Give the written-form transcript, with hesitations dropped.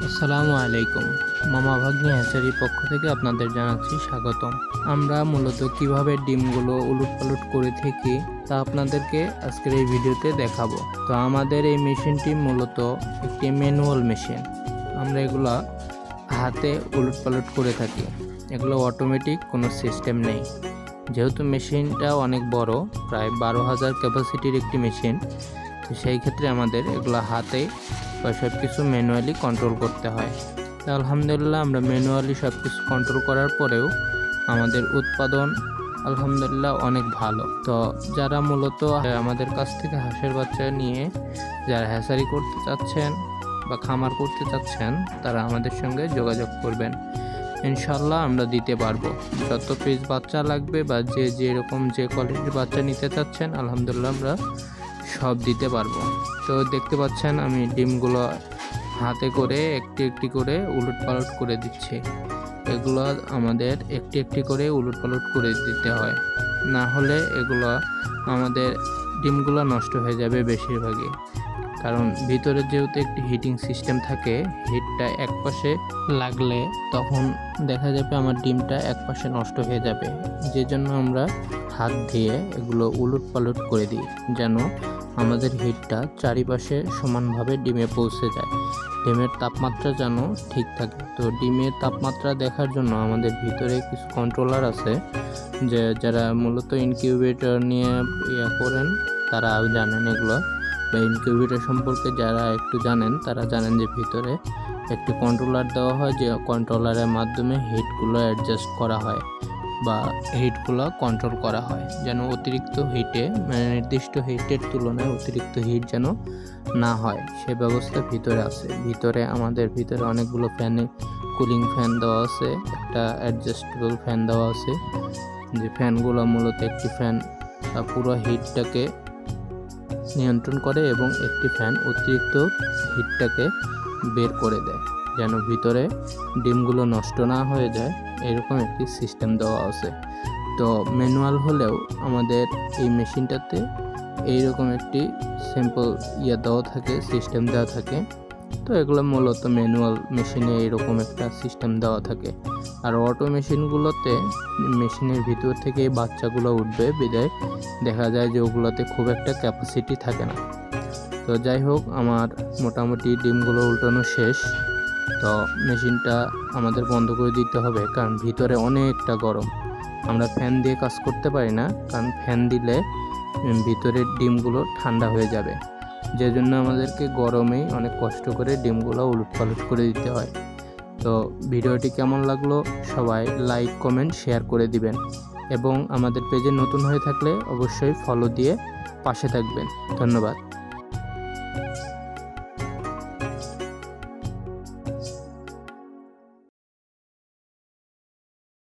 আসসালামু আলাইকুম। মামা ভাগ্নি হ্যাচারির পক্ষ থেকে আপনাদের জানাচ্ছি স্বাগতম। আমরা মূলত কিভাবে ডিমগুলো উলটপালট করে থাকি তা আপনাদেরকে আজকের এই ভিডিওতে দেখাবো। তো আমাদের এই মেশিনটি মূলত একটি ম্যানুয়াল মেশিন। আমরা এগুলো হাতে উলটপালট করে থাকি। এগুলো অটোমেটিক কোনো সিস্টেম নেই। যেহেতু মেশিনটা অনেক বড়, প্রায় 12,000 ক্যাপাসিটির একটি মেশিন, তো সেই ক্ষেত্রে আমাদের এগুলো হাতে বা সব কিছু ম্যানুয়ালি কন্ট্রোল করতে হয়। তো আলহামদুলিল্লাহ আমরা ম্যানুয়ালি সব কিছু কন্ট্রোল করার পরেও আমাদের উৎপাদন আলহামদুলিল্লাহ অনেক ভালো। তো যারা মূলত আমাদের কাছ থেকে হাঁসের বাচ্চা নিয়ে যারা হ্যাচারি করতে চাচ্ছেন বা খামার করতে চাচ্ছেন, তারা আমাদের সঙ্গে যোগাযোগ করবেন। ইনশাল্লাহ আমরা দিতে পারবো। যত পিস বাচ্চা লাগবে বা যেরকম যে কোয়ালিটির বাচ্চা নিতে চাচ্ছেন, আলহামদুলিল্লাহ আমরা সব দিতে পারবো। তো দেখতে পাচ্ছেন আমি ডিমগুলো হাতে করে একটি একটি করে উলটপালট করে দিচ্ছি। এগুলো আমাদের একটি একটি করে উলটপালট করে দিতে হয়, না হলে এগুলো আমাদের ডিমগুলো নষ্ট হয়ে যাবে বেশিরভাগই। কারণ ভিতরে যেহেতু একটি হিটিং সিস্টেম থাকে, হিটটা এক পাশে লাগলে তখন দেখা যাবে আমার ডিমটা এক পাশে নষ্ট হয়ে যাবে। যে জন্য আমরা হাত দিয়ে এগুলো উলটপালট করে দিই, যেন আমাদের হিটটা চারিপাশে সমানভাবে ডিমে পৌঁছে যায়, ডিমের তাপমাত্রা যেন ঠিক থাকে। তো ডিমের তাপমাত্রা দেখার জন্য আমাদের ভিতরে কিছু কন্ট্রোলার আছে, যে যারা মূলত ইনকিউবেটর নিয়ে করেন তারা জানেন এগুলো, বা ইনকিউবেটর সম্পর্কে যারা একটু জানেন তারা জানেন যে ভিতরে একটি কন্ট্রোলার দেওয়া হয়, যে কন্ট্রোলারের মাধ্যমে হিটগুলো অ্যাডজাস্ট করা হয় বা হিটগুলো কন্ট্রোল করা হয়, যেন অতিরিক্ত হিটে মানে নির্দিষ্ট হিটের তুলনায় অতিরিক্ত হিট যেন না হয়, সে ব্যবস্থা ভিতরে আছে। আমাদের ভিতরে অনেকগুলো ফ্যানে কুলিং ফ্যান দেওয়া আছে, একটা অ্যাডজাস্টেবল ফ্যান দেওয়া আছে, যে ফ্যানগুলো মূলত একটি ফ্যান পুরো হিটটাকে নিয়ন্ত্রণ করে এবং একটি ফ্যান অতিরিক্ত হিটটাকে বের করে দেয়, যেন ভিতরে ডিমগুলো নষ্ট না হয়ে যায়, এরকম একটি সিস্টেম দেওয়া আছে। তো ম্যানুয়াল হলেও আমাদের এই মেশিনটাতে এইরকম একটি সিম্পল দেওয়া থাকে, সিস্টেম দেওয়া থাকে। তো এগুলো মূলত ম্যানুয়াল মেশিনে এরকম একটা সিস্টেম দেওয়া থাকে। আর অটো মেশিনগুলোতে মেশিনের ভিতর থেকে বাচ্চাগুলো উঠবে, বিদায় দেখা যায় যে ওগুলোতে খুব একটা ক্যাপাসিটি থাকে না। তো যাই হোক, আমার মোটামুটি ডিমগুলো উল্টানো শেষ। তো মেশিনটা আমাদের বন্ধ করে দিতে হবে, কারণ ভিতরে অনেকটা গরম। আমরা ফ্যান দিয়ে কাজ করতে পারি না, কারণ ফ্যান দিলে ভিতরের ডিমগুলো ঠান্ডা হয়ে যাবে, যে জন্য আমাদেরকে গরমেই অনেক কষ্ট করে ডিমগুলো উলটপালট করে দিতে হয়। তো ভিডিওটি কেমন লাগলো সবাই লাইক, কমেন্ট, শেয়ার করে দিবেন এবং আমাদের পেজে নতুন হয়ে থাকলে অবশ্যই ফলো দিয়ে পাশে থাকবেন। ধন্যবাদ।